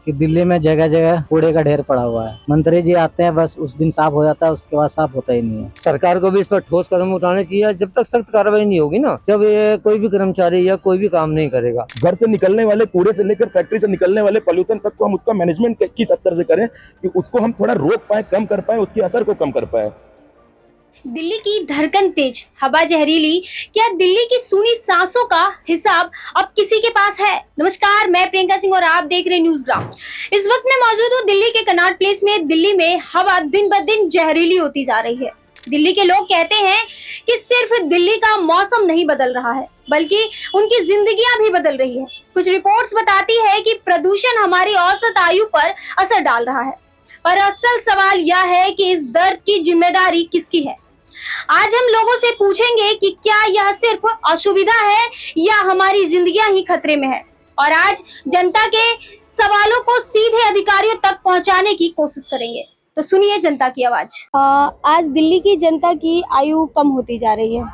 कि दिल्ली में जगह जगह कूड़े का ढेर पड़ा हुआ है। मंत्री जी आते हैं, बस उस दिन साफ हो जाता है, उसके बाद साफ होता ही नहीं है। सरकार को भी इस पर ठोस कदम उठाने चाहिए। जब तक सख्त कार्रवाई नहीं होगी ना, जब ये कोई भी कर्मचारी या कोई भी काम नहीं करेगा। घर से निकलने वाले कूड़े से लेकर फैक्ट्री से निकलने वाले पोल्यूशन तक को हम उसका मैनेजमेंट किस स्तर से करें कि उसको हम थोड़ा रोक पाए, कम कर पाए, उसके असर को कम कर पाए। दिल्ली की धड़कन तेज, हवा जहरीली, क्या दिल्ली की सूनी सांसों का हिसाब अब किसी के पास है? नमस्कार, मैं प्रियंका सिंह और आप देख रहे हैं न्यूज ग्राम। इस वक्त मैं मौजूद हूँ दिल्ली के कनॉट प्लेस में। दिल्ली में हवा दिन ब दिन जहरीली होती जा रही है। दिल्ली के लोग कहते हैं कि सिर्फ दिल्ली का मौसम नहीं बदल रहा है, बल्कि उनकी जिंदगियां भी बदल रही है। कुछ रिपोर्ट्स बताती है कि प्रदूषण हमारी औसत आयु पर असर डाल रहा है। पर असल सवाल यह है कि इस दर्द की जिम्मेदारी किसकी है? आज हम लोगों से पूछेंगे कि क्या यह सिर्फ असुविधा है या हमारी जिंदगियां ही खतरे में है। और आज जनता के सवालों को सीधे अधिकारियों तक पहुंचाने की कोशिश करेंगे। तो सुनिए जनता की आवाज। आज दिल्ली की जनता की आयु कम होती जा रही है।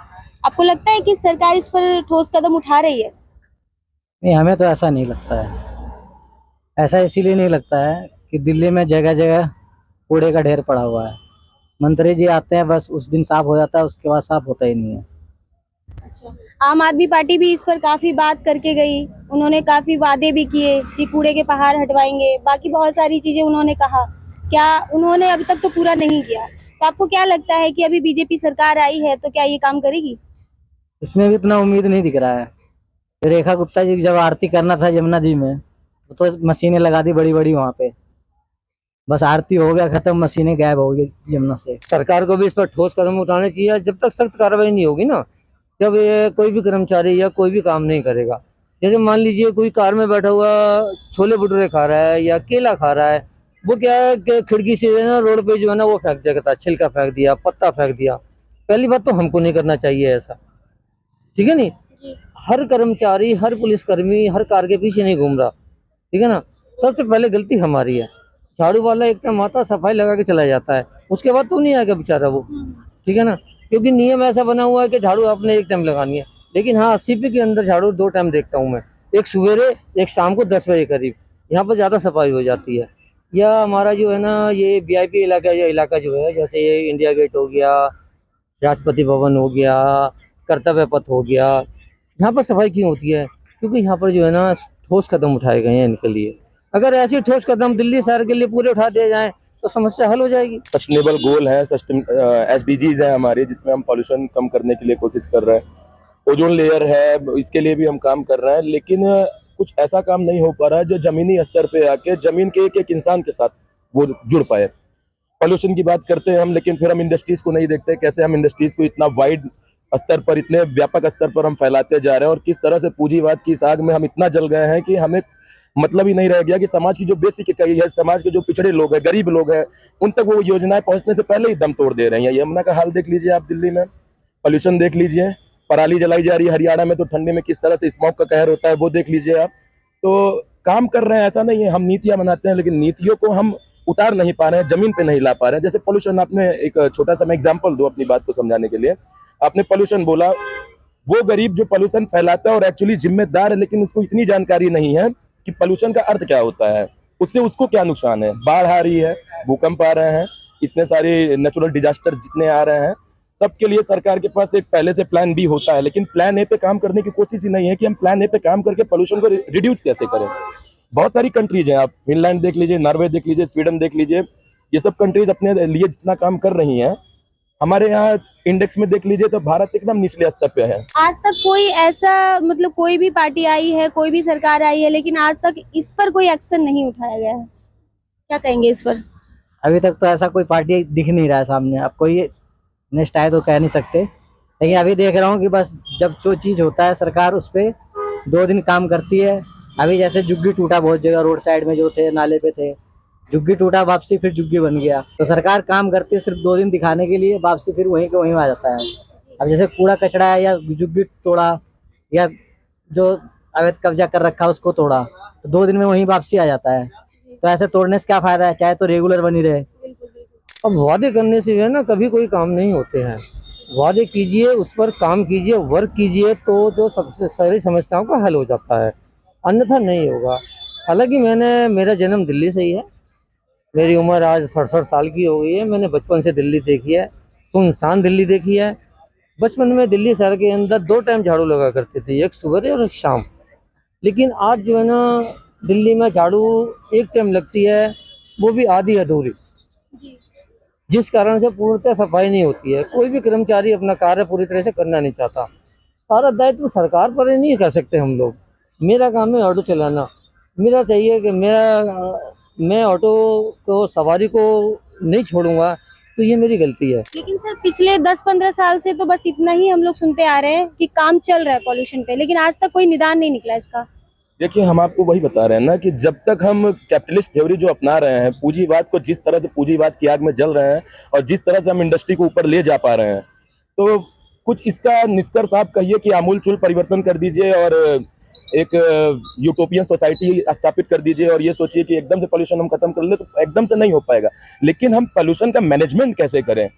आपको लगता है कि सरकार इस पर ठोस कदम उठा रही है? नहीं, हमें तो ऐसा नहीं लगता है। ऐसा इसीलिए नहीं लगता है कि दिल्ली में जगह जगह कूड़े का ढेर पड़ा हुआ है। मंत्री जी आते हैं, बस उस दिन साफ हो जाता है, उसके बाद साफ होता ही नहीं है। अच्छा, आम आदमी पार्टी भी इस पर काफी बात करके गई। उन्होंने काफी वादे भी किए कि कूड़े के पहाड़ हटवाएंगे, बाकी बहुत सारी चीजें उन्होंने कहा। क्या उन्होंने अभी तक तो पूरा नहीं किया? तो आपको क्या लगता है कि अभी बीजेपी सरकार आई है तो क्या ये काम करेगी? इसमें भी इतना उम्मीद नहीं दिख रहा है। रेखा गुप्ता जी की जब आरती करना था यमुना जी में, तो मशीनें लगा दी बड़ी बड़ी वहां पे, बस आरती हो गया खत्म, मशीनें गायब हो गई यमुना से। सरकार को भी इस पर ठोस कदम उठाने चाहिए। जब तक सख्त कार्रवाई नहीं होगी ना, जब ये कोई भी कर्मचारी या कोई भी काम नहीं करेगा। जैसे मान लीजिए कोई कार में बैठा हुआ छोले भटूरे खा रहा है या केला खा रहा है, वो क्या है कि खिड़की से जो है ना रोड पे जो है ना वो फेंक देता, छिलका फेंक दिया, पत्ता फेंक दिया। पहली बात तो हमको नहीं करना चाहिए ऐसा, ठीक है नहीं। हर कर्मचारी, हर पुलिसकर्मी हर कार के पीछे नहीं घूम रहा, ठीक है ना। सबसे पहले गलती हमारी है। झाड़ू वाला एक टाइम आता, सफाई लगा के चला जाता है, उसके बाद तो नहीं आएगा बेचारा वो, ठीक है ना। क्योंकि नियम ऐसा बना हुआ है कि झाड़ू आपने एक टाइम लगानी है। लेकिन हाँ, सीपी के अंदर झाड़ू 2 टाइम देखता हूँ मैं, एक सवेरे एक शाम को 10 बजे करीब। यहाँ पर ज़्यादा सफाई हो जाती है। या हमारा जो है ना ये वीआईपी इलाका, ये इलाका जो है, जैसे ये इंडिया गेट हो गया, राष्ट्रपति भवन हो गया, कर्तव्य पथ हो गया, यहाँ पर सफाई क्यों होती है? क्योंकि यहाँ पर जो है ना ठोस कदम उठाए गए हैं इनके लिए। अगर ऐसे ठोस कदम दिल्ली शहर के लिए पूरे उठा दिए जाएं तो समस्या हल हो जाएगी। सस्टेनेबल गोल है, SDGs है हमारे, जिसमें हम पॉल्यूशन कम करने के लिए कोशिश कर रहे हैं। ओजोन लेयर है, इसके लिए भी हम काम कर रहे हैं। लेकिन कुछ ऐसा काम नहीं हो पा रहा है जो जमीनी स्तर पे आके जमीन के एक एक इंसान के साथ वो जुड़ पाए। पॉल्यूशन की बात करते हैं हम, लेकिन फिर हम इंडस्ट्रीज को नहीं देखते। कैसे हम इंडस्ट्रीज को इतना वाइड स्तर पर, इतने व्यापक स्तर पर हम फैलाते जा रहे हैं, और किस तरह से पूंजीवाद की इस आग में हम इतना जल गए हैं कि हमें मतलब ही नहीं रह गया कि समाज की जो बेसिक इकाई है, समाज के जो पिछड़े लोग हैं, गरीब लोग हैं, उन तक वो योजनाएं पहुंचने से पहले ही दम तोड़ दे रही हैं। यमुना का हाल देख लीजिए आप, दिल्ली में पॉल्यूशन देख लीजिए, पराली जलाई जा रही है। हरियाणा में तो ठंडी में किस तरह से स्मोक का कहर होता है, वो देख लीजिए आप। तो काम कर रहे हैं, ऐसा नहीं है। हम नीतियां बनाते हैं, लेकिन नीतियों को हम उतार नहीं पा रहे हैं, जमीन पे नहीं ला पा रहे हैं। जैसे पोल्यूशन, आपने एक छोटा सा मैं एग्जांपल दूं अपनी बात को समझाने के लिए। आपने पोल्यूशन बोला, वो गरीब जो पोल्यूशन फैलाता है और एक्चुअली जिम्मेदार है, लेकिन उसको इतनी जानकारी नहीं है कि पोल्यूशन का अर्थ क्या होता है, उससे उसको क्या नुकसान है। बाढ़ आ रही है, भूकंप आ रहे हैं, इतने सारे नेचुरल डिजास्टर जितने आ रहे हैं, सबके लिए सरकार के पास एक पहले से प्लान बी होता है। लेकिन प्लान ए पे काम करने की कोशिश ही नहीं है कि हम प्लान ए पे काम करके पोल्यूशन को रिड्यूस कैसे करें। बहुत सारी कंट्रीज हैं, आप फिनलैंड देख लीजिए, नॉर्वे देख लीजिए, स्वीडन देख लीजिए, ये सब कंट्रीज अपने लिए जितना काम कर रही हैं, हमारे यहाँ इंडेक्स में देख लीजिए तो भारत एकदम निचले स्तर पे है। आज तक कोई ऐसा, मतलब कोई भी पार्टी आई है, कोई भी सरकार आई है, लेकिन आज तक इस पर कोई एक्शन नहीं उठाया गया है। क्या कहेंगे इस पर? अभी तक तो ऐसा कोई पार्टी दिख नहीं रहा है सामने। अब कोई नेक्स्ट आए तो कह नहीं सकते, लेकिन अभी देख रहा हूँ कि बस जब जो चीज़ होता है सरकार उस पर 2 दिन काम करती है। अभी जैसे झुग्गी टूटा बहुत जगह, रोड साइड में जो थे नाले पे थे, झुग्गी टूटा, वापसी फिर झुग्गी बन गया। तो सरकार काम करती है सिर्फ 2 दिन दिखाने के लिए, वापसी फिर वहीं के वहीं आ जाता है। अब जैसे कूड़ा कचड़ा है या झुग्गी तोड़ा या जो अवैध कब्जा कर रखा है उसको तोड़ा, तो 2 दिन में वहीं वापसी आ जाता है। तो ऐसे तोड़ने से क्या फायदा है, चाहे तो रेगुलर बनी रहे। अब वादे करने से जो है ना कभी कोई काम नहीं होते हैं। वादे कीजिए, उस पर काम कीजिए, वर्क कीजिए, तो जो सबसे सारी समस्याओं का हल हो जाता है, अन्यथा नहीं होगा। हालांकि मेरा जन्म दिल्ली से ही है। मेरी उम्र आज 67 साल की हो गई है। मैंने बचपन से दिल्ली देखी है, सुनसान दिल्ली देखी है। बचपन में दिल्ली शहर के अंदर 2 टाइम झाड़ू लगा करते थे, एक सुबह और एक शाम। लेकिन आज जो है ना, दिल्ली में झाड़ू एक टाइम लगती है, वो भी आधी अधूरी, जी जिस कारण से पूर्णतः सफाई नहीं होती है। कोई भी कर्मचारी अपना कार्य पूरी तरह से करना नहीं चाहता। सारा दायित्व सरकार पर ही नहीं कर सकते हम लोग। मेरा काम है ऑटो चलाना। मेरा चाहिए कि मैं ऑटो को सवारी को नहीं छोड़ूंगा, तो ये मेरी गलती है। लेकिन सर पिछले 10-15 साल से तो बस इतना ही हम लोग सुनते आ रहे हैं कि काम चल रहा है पॉल्यूशन पे, लेकिन आज तक कोई निदान नहीं निकला इसका। देखिए, हम आपको वही बता रहे हैं ना कि जब तक हम कैपिटलिस्ट थ्योरी जो अपना रहे हैं, पूंजीवाद को जिस तरह से पूंजीवाद की आग में जल रहे हैं और जिस तरह से हम इंडस्ट्री को ऊपर ले जा पा रहे हैं, तो कुछ इसका निष्कर्ष आप कहिए कि आमूलचूल परिवर्तन कर दीजिए और एक यूटोपियन सोसाइटी स्थापित कर दीजिए और ये सोचिए कि एकदम से पोल्यूशन हम खत्म कर ले, तो एकदम से नहीं हो पाएगा। लेकिन हम पोल्यूशन का मैनेजमेंट कैसे करें?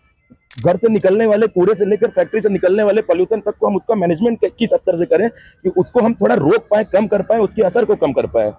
घर से निकलने वाले कूड़े से लेकर फैक्ट्री से निकलने वाले पोल्यूशन तक को हम उसका मैनेजमेंट किस स्तर से करें कि उसको हम थोड़ा रोक पाए, कम कर पाए, उसके असर को कम कर पाए।